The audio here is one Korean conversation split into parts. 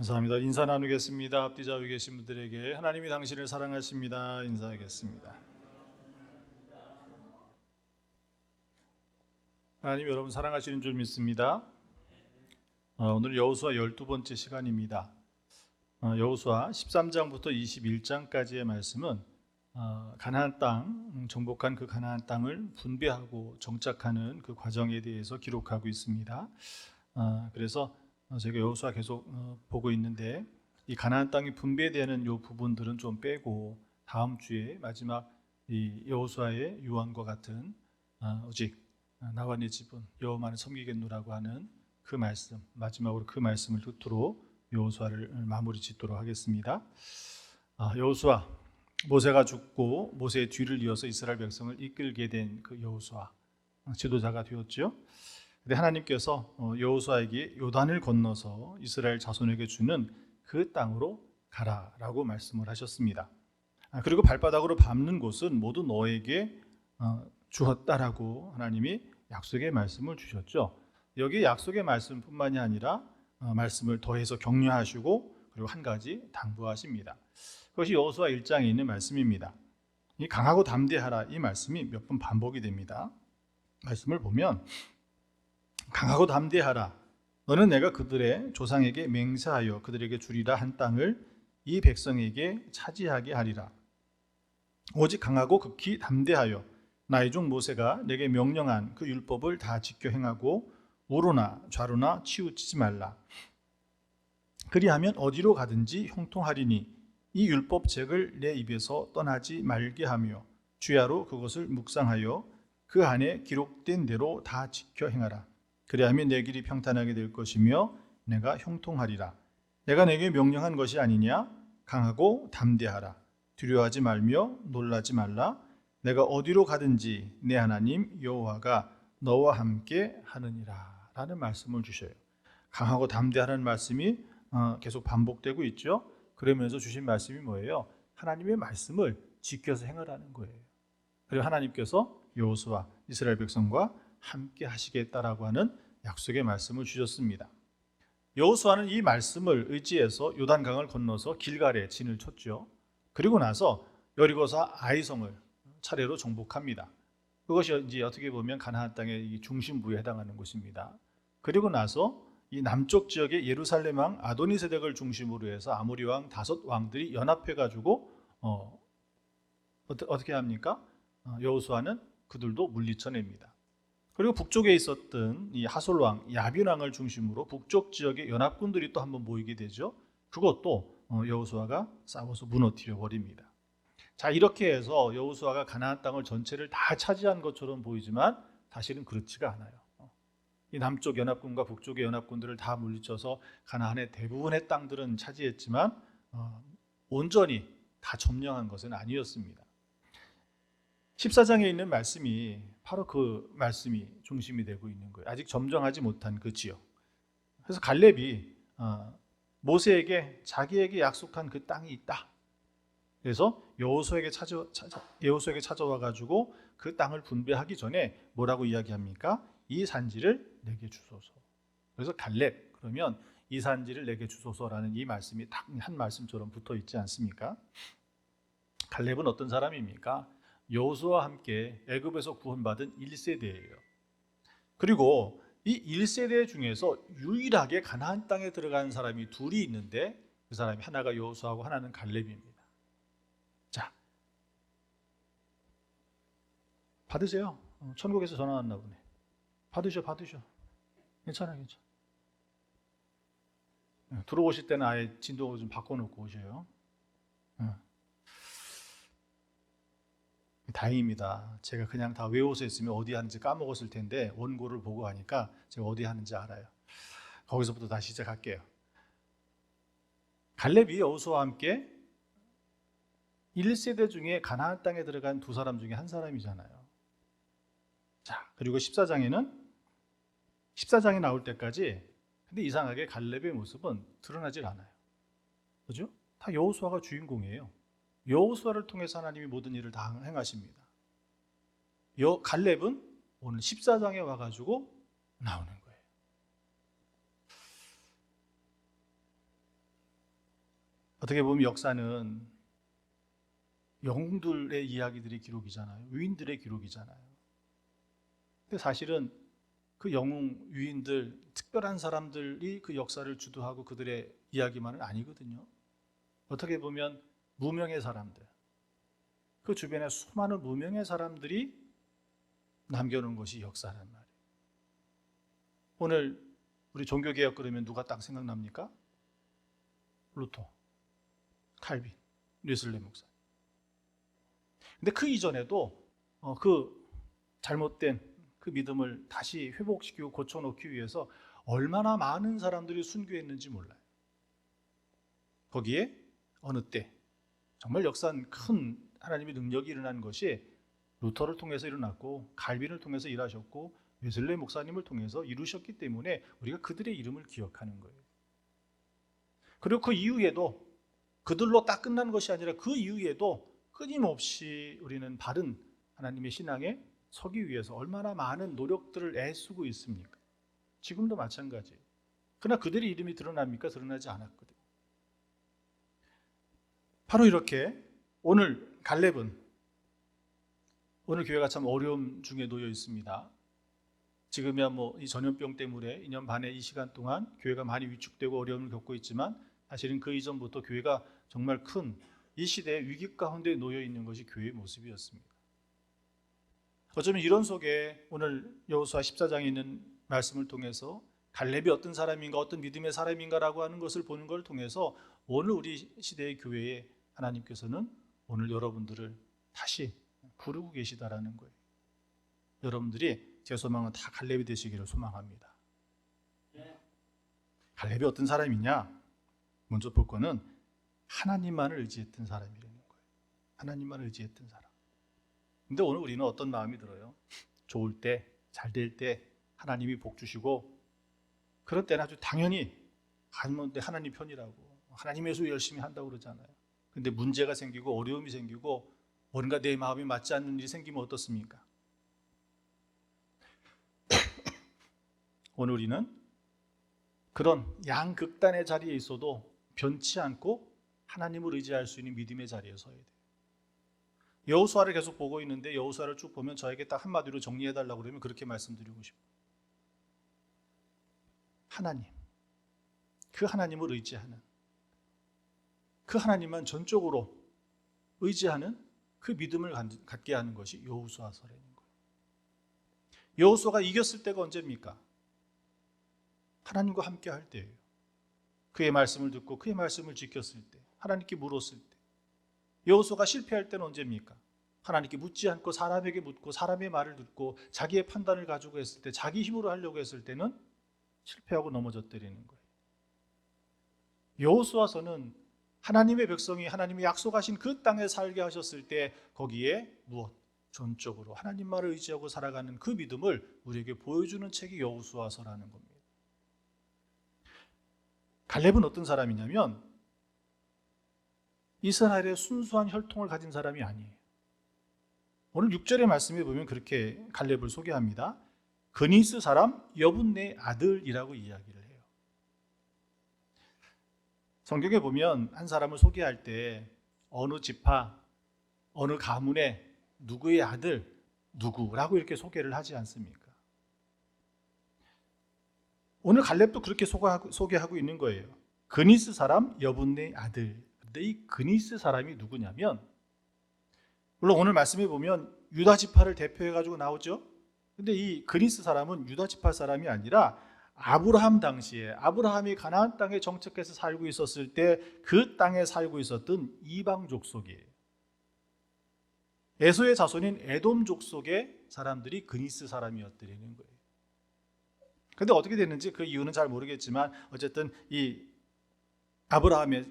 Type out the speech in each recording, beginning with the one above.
감사합니다. 인사 나누겠습니다. 앞뒤 좌우에 계신 분들에게 하나님이 당신을 사랑하십니다. 인사하겠습니다. 하나님 여러분 사랑하시는 줄 믿습니다. 오늘 여호수아 12번째 시간입니다. 여호수아 13장부터 21장까지의 말씀은 가나안 땅, 정복한 그 가나안 땅을 분배하고 정착하는 그 과정에 대해서 기록하고 있습니다. 그래서 제가 여호수아 계속 보고 있는데 이 가나안 땅이 분배되는 이 부분들은 좀 빼고 다음 주에 마지막 이 여호수아의 유언과 같은 오직 나와 네 집은 여호와만을 섬기겠노라고 하는 그 말씀, 마지막으로 그 말씀을 듣도록 여호수아를 마무리 짓도록 하겠습니다. 여호수아, 모세가 죽고 모세의 뒤를 이어서 이스라엘 백성을 이끌게 된 그 여호수아, 지도자가 되었죠. 근데 하나님께서 여호수아에게 요단을 건너서 이스라엘 자손에게 주는 그 땅으로 가라라고 말씀을 하셨습니다. 그리고 발바닥으로 밟는 곳은 모두 너에게 주었다라고 하나님이 약속의 말씀을 주셨죠. 여기 약속의 말씀뿐만이 아니라 말씀을 더해서 격려하시고 그리고 한 가지 당부하십니다. 그것이 여호수아 1장에 있는 말씀입니다. 이 강하고 담대하라 이 말씀이 몇 번 반복이 됩니다. 말씀을 보면 강하고 담대하라. 너는 내가 그들의 조상에게 맹세하여 그들에게 주리라 한 땅을 이 백성에게 차지하게 하리라. 오직 강하고 극히 담대하여 나의 종 모세가 내게 명령한 그 율법을 다 지켜 행하고 우로나 좌로나 치우치지 말라. 그리하면 어디로 가든지 형통하리니 이 율법책을 내 입에서 떠나지 말게 하며 주야로 그것을 묵상하여 그 안에 기록된 대로 다 지켜 행하라. 그리하면 내 길이 평탄하게 될 것이며 내가 형통하리라. 내가 내게 명령한 것이 아니냐? 강하고 담대하라. 두려워하지 말며 놀라지 말라. 내가 어디로 가든지 내 하나님 여호와가 너와 함께 하느니라 라는 말씀을 주셔요. 강하고 담대하라는 말씀이 계속 반복되고 있죠. 그러면서 주신 말씀이 뭐예요? 하나님의 말씀을 지켜서 행하라는 거예요. 그리고 하나님께서 여호수아 이스라엘 백성과 함께 하시겠다라고 하는 약속의 말씀을 주셨습니다. 여호수아는 이 말씀을 의지해서 요단강을 건너서 길갈에 진을 쳤죠. 그리고 나서 여리고사 아이성을 차례로 정복합니다. 그것이 이제 어떻게 보면 가나안 땅의 중심부에 해당하는 곳입니다. 그리고 나서 이 남쪽 지역의 예루살렘 왕 아도니세덱을 중심으로 해서 아모리 왕 5 왕들이 연합해 가지고 어떻게 합니까? 여호수아는 그들도 물리쳐냅니다. 그리고 북쪽에 있었던 이 하솔 왕 야빈 왕을 중심으로 북쪽 지역의 연합군들이 또 한번 모이게 되죠. 그것도 여호수아가 싸워서 무너뜨려 버립니다. 자, 이렇게 해서 여호수아가 가나안 땅을 전체를 다 차지한 것처럼 보이지만 사실은 그렇지가 않아요. 이 남쪽 연합군과 북쪽의 연합군들을 다 물리쳐서 가나안의 대부분의 땅들은 차지했지만 온전히 다 점령한 것은 아니었습니다. 14장에 있는 말씀이 바로 그 말씀이 중심이 되고 있는 거예요. 아직 점령하지 못한 그 지역. 그래서 갈렙이 모세에게 자기에게 약속한 그 땅이 있다. 그래서 여호수아에게 찾아와 가지고 그 땅을 분배하기 전에 뭐라고 이야기합니까? 이 산지를 내게 주소서. 그래서 갈렙 그러면 이 산지를 내게 주소서라는 이 말씀이 딱 한 말씀처럼 붙어 있지 않습니까? 갈렙은 어떤 사람입니까? 여호수아와 함께 애굽에서 구원받은 1세대예요. 그리고 이 1세대 중에서 유일하게 가나안 땅에 들어간 사람이 둘이 있는데 그 사람이 하나가 여호수아고 하나는 갈렙입니다. 자, 받으세요. 천국에서 전화 왔나 보네. 받으셔. 괜찮아. 들어오실 때는 아예 진도 좀 바꿔놓고 오셔요. 다행입니다. 제가 그냥 다 외워서 했으면 어디 하는지 까먹었을 텐데 원고를 보고 하니까 제가 어디 하는지 알아요. 거기서부터 다시 시작할게요. 갈렙이 여호수아와 함께 1세대 중에 가나안 땅에 들어간 두 사람 중에 한 사람이잖아요. 자, 그리고 14장에 나올 때까지 근데 이상하게 갈렙의 모습은 드러나질 않아요. 그죠? 다 여호수아가 주인공이에요. 여호수아를 통해서 하나님이 모든 일을 다 행하십니다. 갈렙은 오늘 14장에 와가지고 나오는 거예요. 어떻게 보면 역사는 영웅들의 이야기들의 기록이잖아요. 유인들의 기록이잖아요. 근데 사실은 그 영웅, 유인들, 특별한 사람들이 그 역사를 주도하고 그들의 이야기만은 아니거든요. 어떻게 보면 무명의 사람들, 그 주변에 수많은 무명의 사람들이 남겨놓은 것이 역사란 말이에요. 오늘 우리 종교개혁 그러면 누가 딱 생각납니까? 루터, 칼빈, 웨슬리 목사. 근데 그 이전에도 그 잘못된 그 믿음을 다시 회복시키고 고쳐놓기 위해서 얼마나 많은 사람들이 순교했는지 몰라요. 거기에 어느 때 정말 역사는 큰 하나님의 능력이 일어난 것이 루터를 통해서 일어났고 칼빈을 통해서 일하셨고 웨슬리 목사님을 통해서 이루셨기 때문에 우리가 그들의 이름을 기억하는 거예요. 그리고 그 이후에도 그들로 딱 끝난 것이 아니라 그 이후에도 끊임없이 우리는 바른 하나님의 신앙에 서기 위해서 얼마나 많은 노력들을 애쓰고 있습니까? 지금도 마찬가지예요. 그러나 그들의 이름이 드러납니까? 드러나지 않았거든요. 바로 이렇게 오늘 갈렙은 오늘 교회가 참 어려움 중에 놓여 있습니다. 지금이야 이 전염병 때문에 2년 반의 이 시간 동안 교회가 많이 위축되고 어려움을 겪고 있지만 사실은 그 이전부터 교회가 정말 큰 이 시대의 위기 가운데 놓여 있는 것이 교회의 모습이었습니다. 어쩌면 이런 속에 오늘 여호수아 14장에 있는 말씀을 통해서 갈렙이 어떤 사람인가, 어떤 믿음의 사람인가라고 하는 것을 보는 걸 통해서 오늘 우리 시대의 교회에 하나님께서는 오늘 여러분들을 다시 부르고 계시다라는 거예요. 여러분들이 제 소망은 다 갈렙이 되시기를 소망합니다. 갈렙이 어떤 사람이냐? 먼저 볼 거는 하나님만을 의지했던 사람이라는 거예요. 하나님만을 의지했던 사람. 근데 오늘 우리는 어떤 마음이 들어요? 좋을 때, 잘 될 때 하나님이 복 주시고 그럴 때는 아주 당연히 하나님 편이라고 하나님의 수 열심히 한다고 그러잖아요. 근데 문제가 생기고 어려움이 생기고 뭔가 내 마음이 맞지 않는 일이 생기면 어떻습니까? 오늘 우리는 그런 양극단의 자리에 있어도 변치 않고 하나님을 의지할 수 있는 믿음의 자리에 서야 돼요. 여호수아를 계속 보고 있는데 여호수아를 쭉 보면 저에게 딱 한마디로 정리해달라고 그러면 그렇게 말씀드리고 싶어요. 하나님, 그 하나님을 의지하는, 그 하나님만 전적으로 의지하는 그 믿음을 갖게 하는 것이 여호수아서라는 거예요. 여호수아가 이겼을 때가 언제입니까? 하나님과 함께 할 때예요. 그의 말씀을 듣고 그의 말씀을 지켰을 때, 하나님께 물었을 때. 여호수아가 실패할 때는 언제입니까? 하나님께 묻지 않고 사람에게 묻고 사람의 말을 듣고 자기의 판단을 가지고 했을 때, 자기 힘으로 하려고 했을 때는 실패하고 넘어졌다는 거예요. 여호수아서는 하나님의 백성이 하나님이 약속하신 그 땅에 살게 하셨을 때 거기에 무엇? 전적으로 하나님만을 의지하고 살아가는 그 믿음을 우리에게 보여주는 책이 여호수아서라는 겁니다. 갈렙은 어떤 사람이냐면 이스라엘의 순수한 혈통을 가진 사람이 아니에요. 오늘 6절의 말씀에 보면 그렇게 갈렙을 소개합니다. 그니스 사람 여분네 아들이라고 이야기를 해요. 성경에 보면 한 사람을 소개할 때 어느 지파, 어느 가문의 누구의 아들, 누구라고 이렇게 소개를 하지 않습니까? 오늘 갈렙도 그렇게 소개하고 있는 거예요. 그니스 사람 여분네 아들. 근데 이 그니스 사람이 누구냐면, 물론 오늘 말씀해 보면 유다 지파를 대표해가지고 나오죠. 근데 이 그니스 사람은 유다 지파 사람이 아니라 아브라함 당시에 아브라함이 가나안 땅에 정착해서 살고 있었을 때 그 땅에 살고 있었던 이방 족속이에요. 에서의 자손인 에돔 족속의 사람들이 그니스 사람이었다는 거예요. 근데 어떻게 됐는지 그 이유는 잘 모르겠지만 어쨌든 이 아브라함의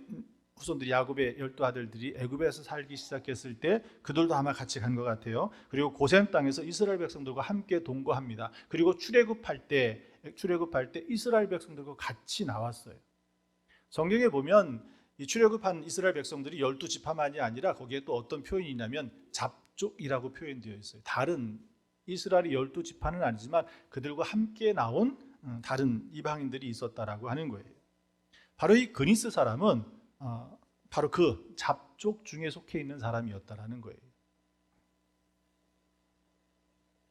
후손들이 야곱의 12아들들이 애굽에서 살기 시작했을 때 그들도 아마 같이 간 것 같아요. 그리고 고센 땅에서 이스라엘 백성들과 함께 동거합니다. 그리고 출애굽할 때 이스라엘 백성들과 같이 나왔어요. 성경에 보면 이 출애굽한 이스라엘 백성들이 12지파만이 아니라 거기에 또 어떤 표현이 있냐면 잡족이라고 표현되어 있어요. 다른 이스라엘이 12지파는 아니지만 그들과 함께 나온 다른 이방인들이 있었다라고 하는 거예요. 바로 이 그니스 사람은 바로 그 잡족 중에 속해 있는 사람이었다라는 거예요.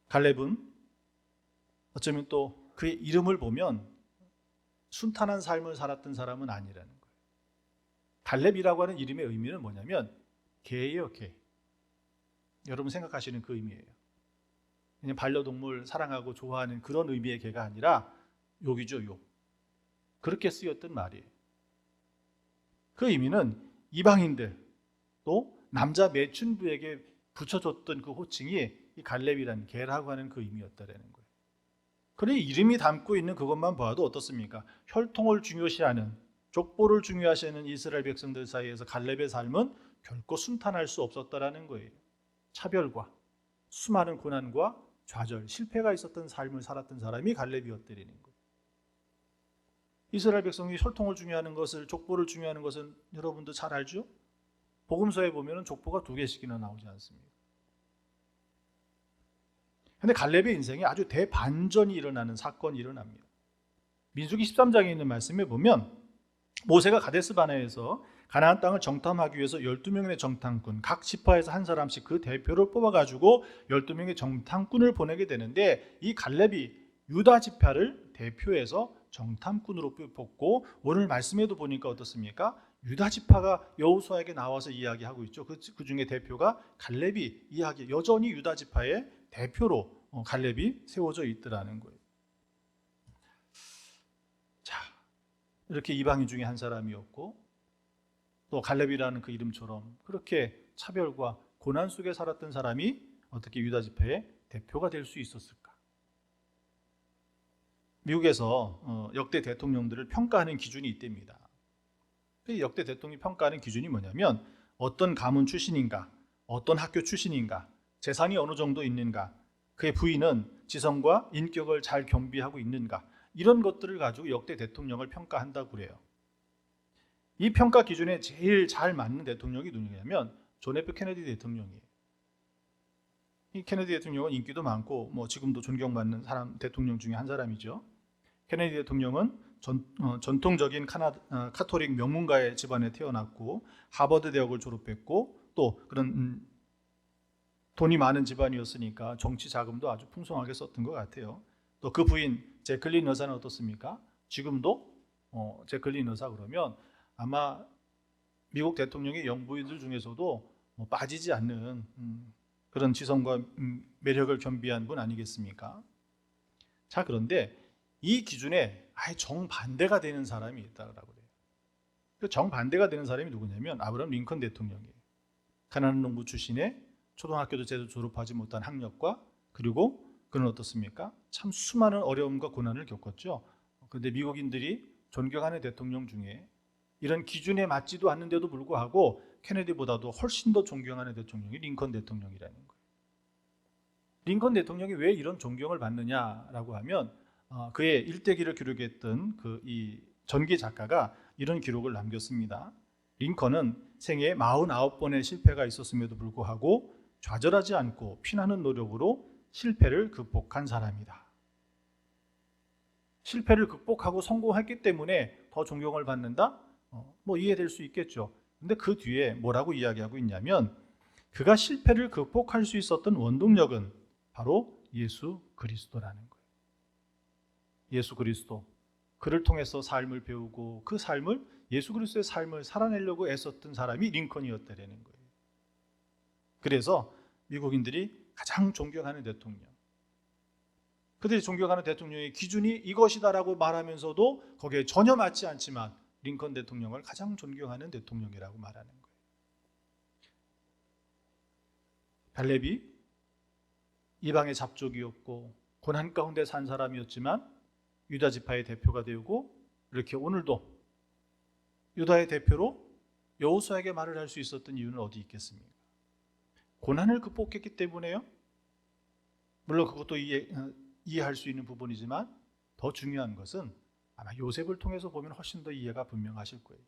갈렙은 어쩌면 또 그의 이름을 보면 순탄한 삶을 살았던 사람은 아니라는 거예요. 갈렙이라고 하는 이름의 의미는 뭐냐면 개예요, 개. 여러분 생각하시는 그 의미예요. 그냥 반려동물 사랑하고 좋아하는 그런 의미의 개가 아니라 욕이죠, 욕. 그렇게 쓰였던 말이에요. 그 의미는 이방인들 또 남자 매춘부에게 붙여줬던 그 호칭이 이 갈렙이라는 개라고 하는 그 의미였다라는 거예요. 그래 이름이 담고 있는 그것만 봐도 어떻습니까? 혈통을 중요시하는, 족보를 중요시하는 이스라엘 백성들 사이에서 갈렙의 삶은 결코 순탄할 수 없었다라는 거예요. 차별과 수많은 고난과 좌절, 실패가 있었던 삶을 살았던 사람이 갈렙이었다라는 거예요. 이스라엘 백성이 혈통을 중요하는 것을, 족보를 중요하는 것은 여러분도 잘 알죠? 복음서에 보면 족보가 2개씩이나 나오지 않습니까? 근데 갈렙의 인생에 아주 대반전이 일어나는 사건이 일어납니다. 민수기 13장에 있는 말씀에 보면 모세가 가데스 바네에서 가나안 땅을 정탐하기 위해서 12명의 정탐꾼, 각 지파에서 한 사람씩 그 대표를 뽑아가지고 12명의 정탐꾼을 보내게 되는데 이 갈렙이 유다 지파를 대표해서 정탐꾼으로 뽑고 오늘 말씀에도 보니까 어떻습니까? 유다 지파가 여호수아에게 나와서 이야기하고 있죠. 그 중에 대표가 갈렙이 여전히 유다 지파의 대표로 갈렙이 세워져 있더라는 거예요. 자, 이렇게 이방인 중에 한 사람이었고 또 갈렙이라는 그 이름처럼 그렇게 차별과 고난 속에 살았던 사람이 어떻게 유다 지파의 대표가 될 수 있었을까? 미국에서 역대 대통령들을 평가하는 기준이 있답니다. 역대 대통령이 평가하는 기준이 뭐냐면 어떤 가문 출신인가, 어떤 학교 출신인가, 재산이 어느 정도 있는가, 그의 부인은 지성과 인격을 잘 겸비하고 있는가, 이런 것들을 가지고 역대 대통령을 평가한다고 그래요. 이 평가 기준에 제일 잘 맞는 대통령이 누구냐면 존 F 케네디 대통령이에요. 이 케네디 대통령은 인기도 많고 지금도 존경받는 대통령 중에 한 사람이죠. 케네디 대통령은 전통적인 카톨릭 명문가의 집안에 태어났고 하버드 대학을 졸업했고 또 그런 돈이 많은 집안이었으니까 정치 자금도 아주 풍성하게 썼던 것 같아요. 또 그 부인 제클린 여사는 어떻습니까? 지금도 제클린 여사 그러면 아마 미국 대통령의 영부인들 중에서도 빠지지 않는 그런 지성과 매력을 겸비한 분 아니겠습니까? 자, 그런데 이 기준에 아예 정반대가 되는 사람이 있다고 그래요. 그 정반대가 되는 사람이 누구냐면 아브라함 링컨 대통령이에요. 가난한 농부 출신의 초등학교도 제대로 졸업하지 못한 학력과 그리고 그는 어떻습니까? 참 수많은 어려움과 고난을 겪었죠. 그런데 미국인들이 존경하는 대통령 중에 이런 기준에 맞지도 않는데도 불구하고 케네디보다도 훨씬 더 존경하는 대통령이 링컨 대통령이라는 거예요. 링컨 대통령이 왜 이런 존경을 받느냐라고 하면 그의 일대기를 기록했던 이 전기 작가가 이런 기록을 남겼습니다. 링컨은 생애에 49번의 실패가 있었음에도 불구하고 좌절하지 않고 피나는 노력으로 실패를 극복한 사람이다. 실패를 극복하고 성공했기 때문에 더 존경을 받는다? 이해될 수 있겠죠. 근데 그 뒤에 뭐라고 이야기하고 있냐면 그가 실패를 극복할 수 있었던 원동력은 바로 예수 그리스도라는 거예요. 예수 그리스도, 그를 통해서 삶을 배우고 그 삶을 예수 그리스도의 삶을 살아내려고 애썼던 사람이 링컨이었다라는 거예요. 그래서 미국인들이 가장 존경하는 대통령, 그들이 존경하는 대통령의 기준이 이것이다라고 말하면서도 거기에 전혀 맞지 않지만 링컨 대통령을 가장 존경하는 대통령이라고 말하는 거예요. 갈렙이 이방의 잡족이었고 고난 가운데 산 사람이었지만 유다 지파의 대표가 되고 이렇게 오늘도 유다의 대표로 여호수아에게 말을 할 수 있었던 이유는 어디 있겠습니까? 고난을 극복했기 때문에요. 물론 그것도 이해할 수 있는 부분이지만 더 중요한 것은 아마 요셉을 통해서 보면 훨씬 더 이해가 분명하실 거예요.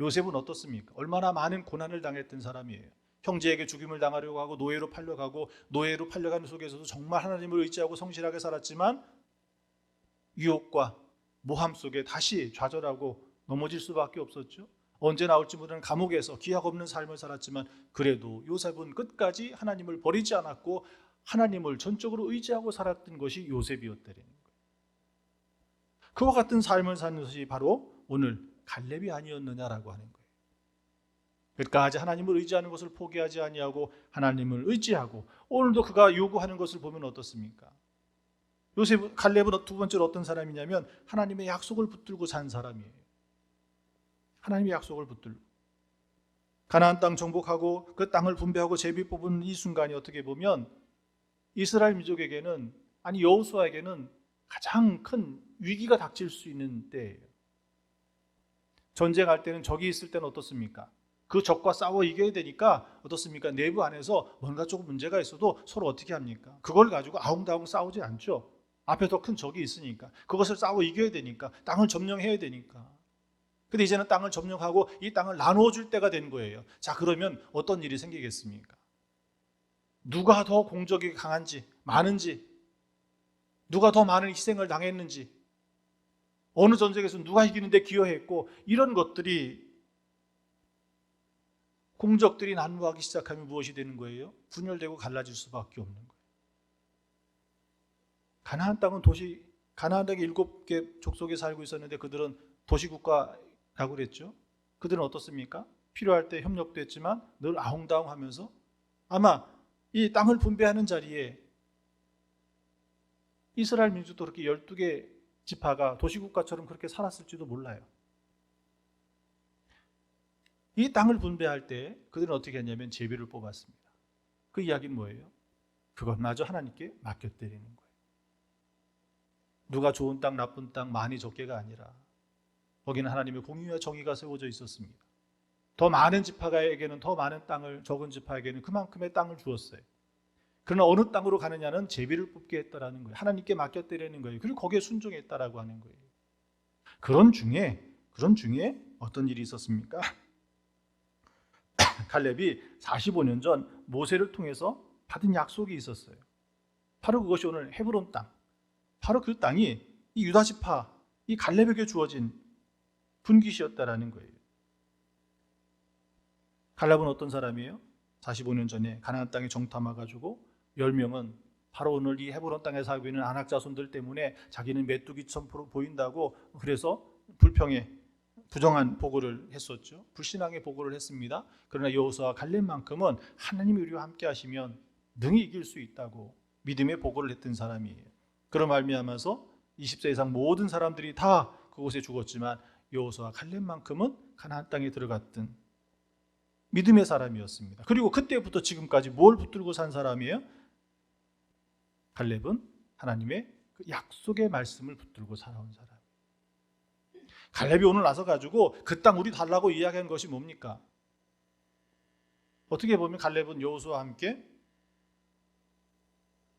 요셉은 어떻습니까? 얼마나 많은 고난을 당했던 사람이에요. 형제에게 죽임을 당하려고 하고 노예로 팔려가고 노예로 팔려가는 속에서도 정말 하나님을 의지하고 성실하게 살았지만 유혹과 모함 속에 다시 좌절하고 넘어질 수밖에 없었죠. 언제 나올지 모르는 감옥에서 기약 없는 삶을 살았지만 그래도 요셉은 끝까지 하나님을 버리지 않았고 하나님을 전적으로 의지하고 살았던 것이 요셉이었다는 거예요. 그와 같은 삶을 사는 것이 바로 오늘 갈렙이 아니었느냐라고 하는 거예요. 끝까지 하나님을 의지하는 것을 포기하지 아니하고 하나님을 의지하고 오늘도 그가 요구하는 것을 보면 어떻습니까? 갈렙은 두 번째로 어떤 사람이냐면 하나님의 약속을 붙들고 산 사람이에요. 하나님의 약속을 붙들고 가나안 땅 정복하고 그 땅을 분배하고 제비 뽑은 이 순간이 어떻게 보면 이스라엘 민족에게는 아니 여호수아에게는 가장 큰 위기가 닥칠 수 있는 때예요. 전쟁할 때는 적이 있을 때는 어떻습니까? 그 적과 싸워 이겨야 되니까 어떻습니까? 내부 안에서 뭔가 조금 문제가 있어도 서로 어떻게 합니까? 그걸 가지고 아웅다웅 싸우지 않죠. 앞에 더 큰 적이 있으니까 그것을 싸워 이겨야 되니까 땅을 점령해야 되니까. 근데 이제는 땅을 점령하고 이 땅을 나누어 줄 때가 된 거예요. 자, 그러면 어떤 일이 생기겠습니까? 누가 더 공적이 강한지, 많은지, 누가 더 많은 희생을 당했는지, 어느 전쟁에서 누가 이기는데 기여했고, 이런 것들이 공적들이 난무하기 시작하면 무엇이 되는 거예요? 분열되고 갈라질 수밖에 없는 거예요. 가나안 땅은 가나안 땅에 7개 족속에 살고 있었는데 그들은 도시국가라고 그랬죠. 그들은 어떻습니까? 필요할 때 협력도 했지만 늘 아웅다웅하면서 아마 이 땅을 분배하는 자리에 이스라엘 민족도 그렇게 12개 지파가 도시국가처럼 그렇게 살았을지도 몰라요. 이 땅을 분배할 때 그들은 어떻게 했냐면 제비를 뽑았습니다. 그 이야기는 뭐예요? 그것마저 하나님께 맡겨드리는 거예요. 누가 좋은 땅, 나쁜 땅, 많이 적게가 아니라 거기는 하나님의 공의와 정의가 세워져 있었습니다. 더 많은 지파에게는 더 많은 땅을, 적은 지파에게는 그만큼의 땅을 주었어요. 그러나 어느 땅으로 가느냐는 제비를 뽑게 했다라는 거예요. 하나님께 맡겼다라는 거예요. 그리고 거기에 순종했다라고 하는 거예요. 그런 중에 어떤 일이 있었습니까? 갈렙이 45년 전 모세를 통해서 받은 약속이 있었어요. 바로 그것이 오늘 헤브론 땅, 바로 그 땅이 이 유다 지파, 이 갈렙에게 주어진 분깃이었다라는 거예요. 갈렙은 어떤 사람이에요? 45년 전에 가나안 땅에 정탐와가지고 10명은 바로 오늘 이 헤브론 땅에 살고 있는 아낙 자손들 때문에 자기는 메뚜기처럼 보인다고 그래서 부정한 보고를 했었죠. 불신앙의 보고를 했습니다. 그러나 여호수아와 갈렙만큼은 하나님이 우리와 함께 하시면 능히 이길 수 있다고 믿음의 보고를 했던 사람이에요. 그런 말미암아서 20세 이상 모든 사람들이 다 그곳에 죽었지만 여호수아와 갈렙만큼은 가나안 땅에 들어갔던 믿음의 사람이었습니다. 그리고 그때부터 지금까지 뭘 붙들고 산 사람이에요? 갈렙은 하나님의 그 약속의 말씀을 붙들고 살아온 사람. 갈렙이 오늘 나서가지고 그 땅 우리 달라고 이야기한 것이 뭡니까? 어떻게 보면 갈렙은 여호수아와 함께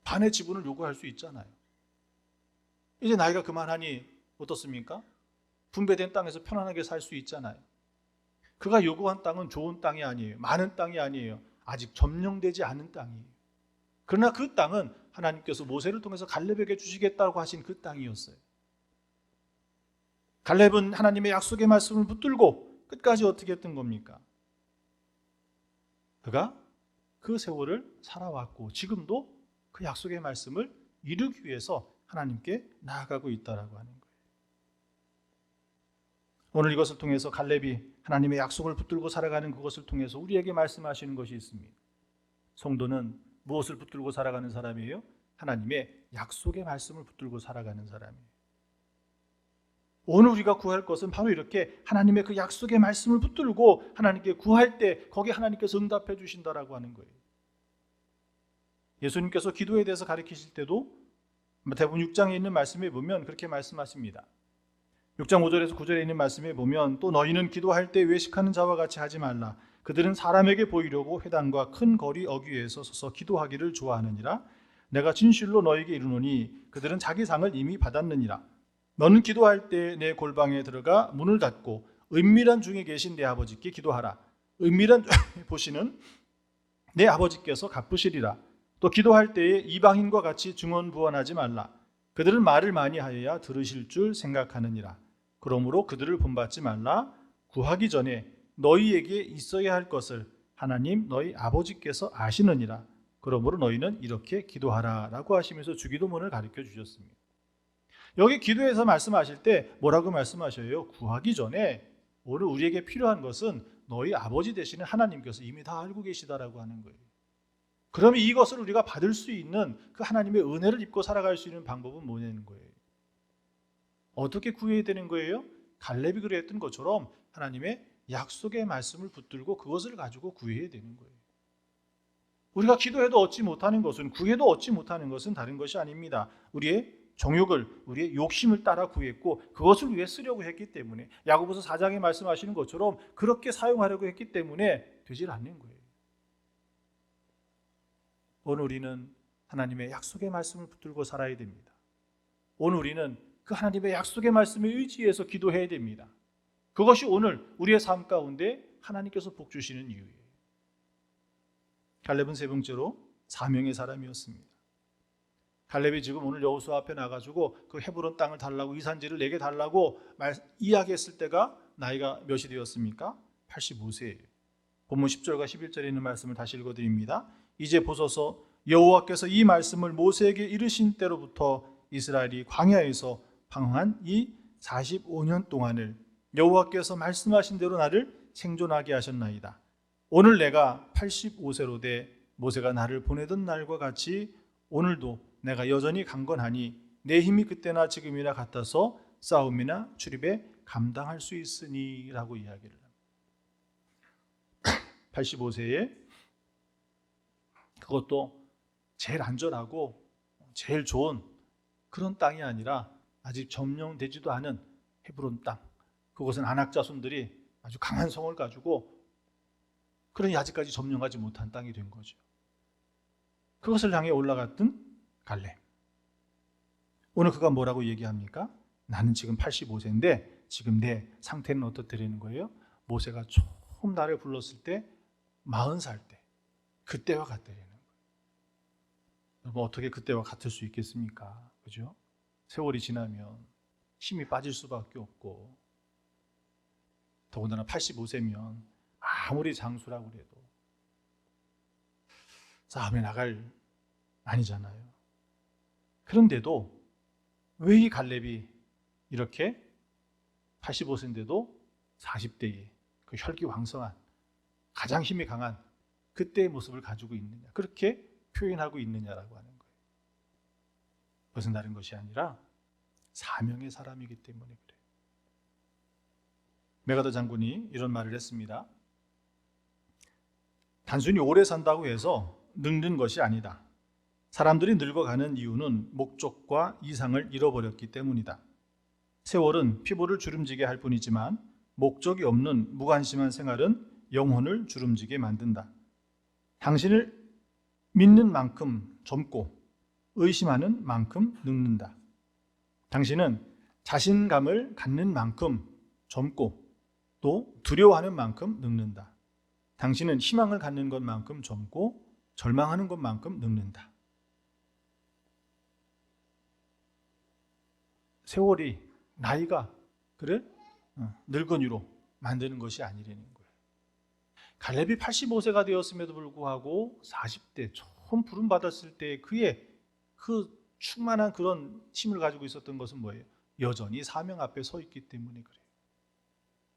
반의 지분을 요구할 수 있잖아요. 이제 나이가 그만하니 어떻습니까? 분배된 땅에서 편안하게 살 수 있잖아요. 그가 요구한 땅은 좋은 땅이 아니에요. 많은 땅이 아니에요. 아직 점령되지 않은 땅이에요. 그러나 그 땅은 하나님께서 모세를 통해서 갈렙에게 주시겠다고 하신 그 땅이었어요. 갈렙은 하나님의 약속의 말씀을 붙들고 끝까지 어떻게 했던 겁니까? 그가 그 세월을 살아왔고 지금도 그 약속의 말씀을 이루기 위해서 하나님께 나아가고 있다라고 하는 거예요. 오늘 이것을 통해서 갈렙이 하나님의 약속을 붙들고 살아가는 그것을 통해서 우리에게 말씀하시는 것이 있습니다. 성도는 무엇을 붙들고 살아가는 사람이에요? 하나님의 약속의 말씀을 붙들고 살아가는 사람이에요. 오늘 우리가 구할 것은 바로 이렇게 하나님의 그 약속의 말씀을 붙들고 하나님께 구할 때 거기에 하나님께서 응답해 주신다라고 하는 거예요. 예수님께서 기도에 대해서 가르치실 때도 대부분 6장에 있는 말씀에 보면 그렇게 말씀하십니다. 6장 5절에서 9절에 있는 말씀에 보면 또 너희는 기도할 때 외식하는 자와 같이 하지 말라. 그들은 사람에게 보이려고 회당과 큰 거리 어귀에서 서서 기도하기를 좋아하느니라. 내가 진실로 너희에게 이르노니 그들은 자기 상을 이미 받았느니라. 너는 기도할 때 내 골방에 들어가 문을 닫고 은밀한 중에 계신 내 아버지께 기도하라. 은밀한 중에 보시는 내 아버지께서 갚으시리라. 또 기도할 때에 이방인과 같이 증언부언하지 말라. 그들은 말을 많이 하여야 들으실 줄 생각하느니라. 그러므로 그들을 본받지 말라. 구하기 전에 너희에게 있어야 할 것을 하나님 너희 아버지께서 아시느니라. 그러므로 너희는 이렇게 기도하라 라고 하시면서 주기도문을 가르쳐 주셨습니다. 여기 기도에서 말씀하실 때 뭐라고 말씀하셔요? 구하기 전에 오늘 우리에게 필요한 것은 너희 아버지 되시는 하나님께서 이미 다 알고 계시다라고 하는 거예요. 그러면 이것을 우리가 받을 수 있는 그 하나님의 은혜를 입고 살아갈 수 있는 방법은 뭐냐는 거예요. 어떻게 구해야 되는 거예요? 갈렙이 그랬던 것처럼 하나님의 약속의 말씀을 붙들고 그것을 가지고 구해야 되는 거예요. 우리가 기도해도 얻지 못하는 것은, 구해도 얻지 못하는 것은 다른 것이 아닙니다. 우리의 정욕을, 우리의 욕심을 따라 구했고 그것을 위해 쓰려고 했기 때문에, 야고보서 4장에 말씀하시는 것처럼 그렇게 사용하려고 했기 때문에 되질 않는 거예요. 오늘 우리는 하나님의 약속의 말씀을 붙들고 살아야 됩니다. 오늘 우리는 그 하나님의 약속의 말씀에 의지해서 기도해야 됩니다. 그것이 오늘 우리의 삶 가운데 하나님께서 복 주시는 이유예요. 갈렙은 세 번째로 사명의 사람이었습니다. 갈렙이 지금 오늘 여호수아 앞에 나가지고 그 헤브론 땅을 달라고, 이 산지를 내게 달라고 이야기했을 때가 나이가 몇이 되었습니까? 85세예요. 본문 10절과 11절에 있는 말씀을 다시 읽어드립니다. 이제 보소서, 여호와께서 이 말씀을 모세에게 이르신 때로부터 이스라엘이 광야에서 방황한 이 45년 동안을 여호와께서 말씀하신 대로 나를 생존하게 하셨나이다. 오늘 내가 85세로 돼 모세가 나를 보내던 날과 같이 오늘도 내가 여전히 강건하니 내 힘이 그때나 지금이나 같아서 싸움이나 출입에 감당할 수 있으니 라고 이야기를 합니다. 85세에 그것도 제일 안전하고 제일 좋은 그런 땅이 아니라 아직 점령되지도 않은 헤브론 땅, 그것은 아낙 자손들이 아주 강한 성을 가지고 그러니 아직까지 점령하지 못한 땅이 된 거죠. 그것을 향해 올라갔던 갈렙. 오늘 그가 뭐라고 얘기합니까? 나는 지금 85세인데 지금 내 상태는 어떻다는 거예요? 모세가 처음 나를 불렀을 때 40살 때 그때와 같다는 거예요. 여러분, 어떻게 그때와 같을 수 있겠습니까? 그죠? 세월이 지나면 힘이 빠질 수밖에 없고, 더군다나 85세면 아무리 장수라고 그래도 싸움에 나갈 아니잖아요. 그런데도 왜 이 갈렙이 이렇게 85세인데도 40대에 그 혈기왕성한, 가장 힘이 강한 그때의 모습을 가지고 있느냐, 그렇게 표현하고 있느냐라고 하는 거예요. 그것은 다른 것이 아니라 사명의 사람이기 때문에 그래요. 메가더 장군이 이런 말을 했습니다. 단순히 오래 산다고 해서 늙는 것이 아니다. 사람들이 늙어가는 이유는 목적과 이상을 잃어버렸기 때문이다. 세월은 피부를 주름지게 할 뿐이지만 목적이 없는 무관심한 생활은 영혼을 주름지게 만든다. 당신을 믿는 만큼 젊고 의심하는 만큼 늙는다. 당신은 자신감을 갖는 만큼 젊고 또 두려워하는 만큼 늙는다. 당신은 희망을 갖는 것만큼 젊고 절망하는 것만큼 늙는다. 세월이, 나이가 그래? 늙은이로 만드는 것이 아니라는 거예요. 갈렙이 85세가 되었음에도 불구하고 40대 처음 부름 받았을 때 그의 그 충만한 그런 힘을 가지고 있었던 것은 뭐예요? 여전히 사명 앞에 서 있기 때문에 그래요.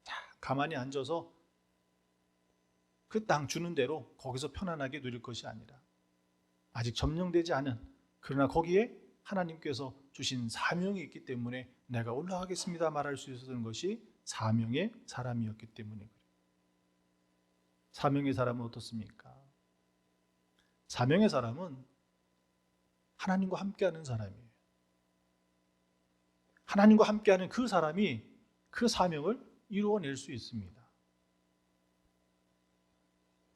자, 가만히 앉아서 그 땅 주는 대로 거기서 편안하게 누릴 것이 아니라 아직 점령되지 않은, 그러나 거기에 하나님께서 주신 사명이 있기 때문에 내가 올라가겠습니다 말할 수 있었던 것이 사명의 사람이었기 때문에 그래요. 사명의 사람은 어떻습니까? 사명의 사람은 하나님과 함께하는 사람이에요. 하나님과 함께하는 그 사람이 그 사명을 이루어낼 수 있습니다.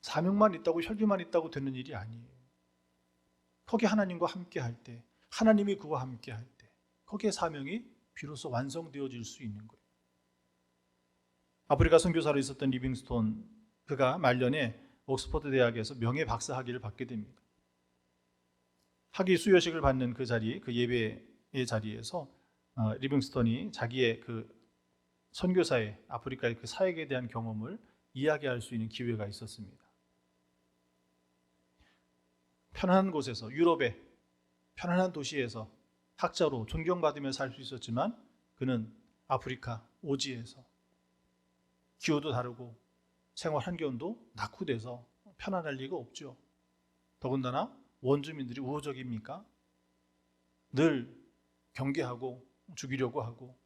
사명만 있다고, 혈기만 있다고 되는 일이 아니에요. 거기 하나님과 함께할 때, 하나님이 그와 함께할 때 거기에 사명이 비로소 완성되어질 수 있는 거예요. 아프리카 선교사로 있었던 리빙스톤, 그가 말년에 옥스퍼드 대학에서 명예 박사 학위를 받게 됩니다. 학위 수여식을 받는 그 자리, 그 예배의 자리에서 리빙스톤이 자기의 그 선교사의, 아프리카의 그 사역에 대한 경험을 이야기할 수 있는 기회가 있었습니다. 편안한 곳에서, 유럽의 편안한 도시에서 학자로 존경받으며 살 수 있었지만 그는 아프리카 오지에서 기후도 다르고 생활 환경도 낙후돼서 편안할 리가 없죠. 더군다나 원주민들이 우호적입니까? 늘 경계하고 죽이려고 하고,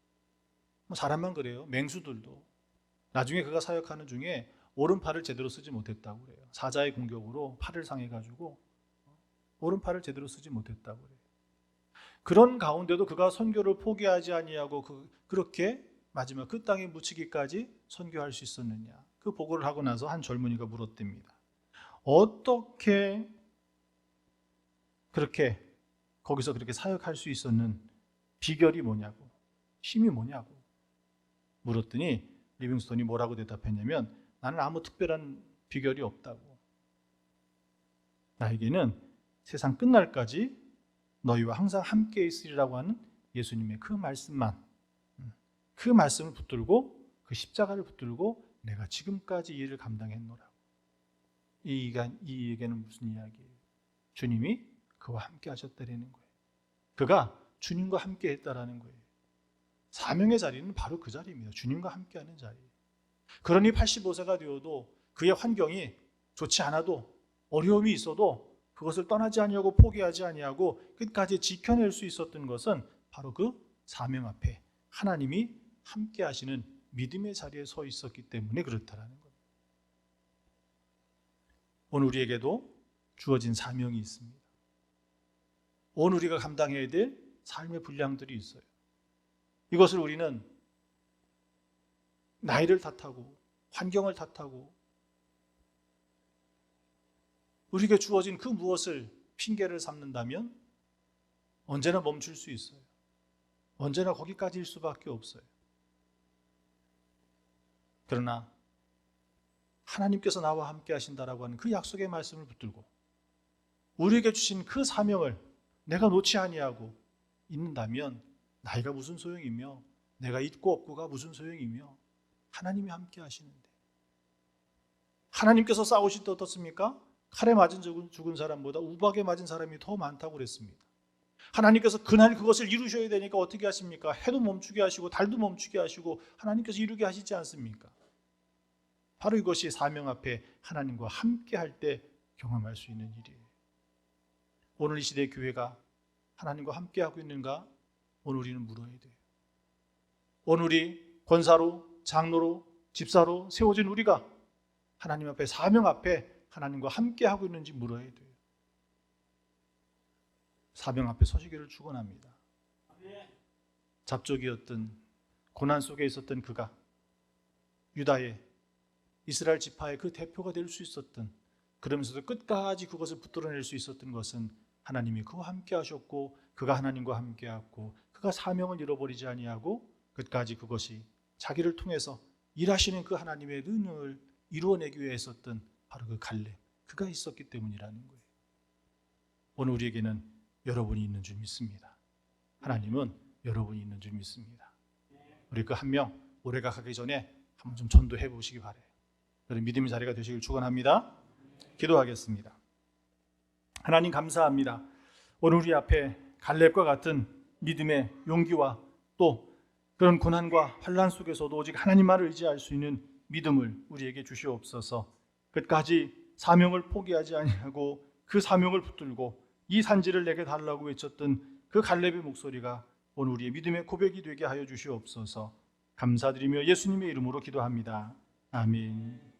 사람만 그래요. 맹수들도. 나중에 그가 사역하는 중에 오른팔을 제대로 쓰지 못했다고 그래요. 사자의 공격으로 팔을 상해가지고 오른팔을 제대로 쓰지 못했다고 그래요. 그런 가운데도 그가 선교를 포기하지 아니하고 그렇게 마지막 그 땅에 묻히기까지 선교할 수 있었느냐. 그 보고를 하고 나서 한 젊은이가 물었답니다. 어떻게 그렇게 거기서 그렇게 사역할 수 있었는 비결이 뭐냐고, 힘이 뭐냐고 물었더니 리빙스톤이 뭐라고 대답했냐면, 나는 아무 특별한 비결이 없다고. 나에게는 세상 끝날까지 너희와 항상 함께 있으리라고 하는 예수님의 그 말씀만, 그 말씀을 붙들고 그 십자가를 붙들고 내가 지금까지 이 일을 감당했노라고. 이 얘기는 무슨 이야기예요? 주님이 그와 함께 하셨다라는 거예요. 그가 주님과 함께 했다라는 거예요. 사명의 자리는 바로 그 자리입니다. 주님과 함께하는 자리. 그러니 85세가 되어도 그의 환경이 좋지 않아도, 어려움이 있어도 그것을 떠나지 아니하고 포기하지 아니하고 끝까지 지켜낼 수 있었던 것은 바로 그 사명 앞에 하나님이 함께 하시는 믿음의 자리에 서 있었기 때문에 그렇다라는 겁니다. 오늘 우리에게도 주어진 사명이 있습니다. 오늘 우리가 감당해야 될 삶의 분량들이 있어요. 이것을 우리는 나이를 탓하고 환경을 탓하고 우리에게 주어진 그 무엇을 핑계를 삼는다면 언제나 멈출 수 있어요. 언제나 거기까지일 수밖에 없어요. 그러나 하나님께서 나와 함께 하신다라고 하는 그 약속의 말씀을 붙들고 우리에게 주신 그 사명을 내가 놓지 아니하고 있는다면 나이가 무슨 소용이며 내가 있고 없고가 무슨 소용이며 하나님이 함께 하시는데, 하나님께서 싸우실 때 어떻습니까? 칼에 맞은 죽은 사람보다 우박에 맞은 사람이 더 많다고 그랬습니다. 하나님께서 그날 그것을 이루셔야 되니까 어떻게 하십니까? 해도 멈추게 하시고 달도 멈추게 하시고 하나님께서 이루게 하시지 않습니까? 바로 이것이 사명 앞에 하나님과 함께 할 때 경험할 수 있는 일이에요. 오늘 이 시대의 교회가 하나님과 함께 하고 있는가? 오늘 우리는 물어야 돼요. 오늘 우리 권사로, 장로로, 집사로 세워진 우리가 하나님 앞에, 사명 앞에 하나님과 함께 하고 있는지 물어야 돼요. 사명 앞에 서시기를 축원합니다. 잡족이었던, 고난 속에 있었던 그가 유다의, 이스라엘 지파의 그 대표가 될 수 있었던, 그러면서도 끝까지 그것을 붙들어낼 수 있었던 것은 하나님이 그와 함께 하셨고 그가 하나님과 함께 하고 그가 사명을 잃어버리지 아니하고 끝까지 그것이 자기를 통해서 일하시는 그 하나님의 능력을 이루어내기 위해 했었던 바로 그 갈렙, 그가 있었기 때문이라는 거예요. 오늘 우리에게는 여러분이 있는 줄 믿습니다. 하나님은 여러분이 있는 줄 믿습니다. 우리 그 한 명 올해가 가기 전에 한번 좀 전도해 보시기 바래요. 그런 믿음의 자리가 되시길 축원합니다. 기도하겠습니다. 하나님 감사합니다. 오늘 우리 앞에 갈렙과 같은 믿음의 용기와 또 그런 고난과 환난 속에서도 오직 하나님만을 의지할 수 있는 믿음을 우리에게 주시옵소서. 끝까지 사명을 포기하지 아니하고 그 사명을 붙들고 이 산지를 내게 달라고 외쳤던 그 갈렙의 목소리가 오늘 우리의 믿음의 고백이 되게 하여 주시옵소서. 감사드리며 예수님의 이름으로 기도합니다. 아멘.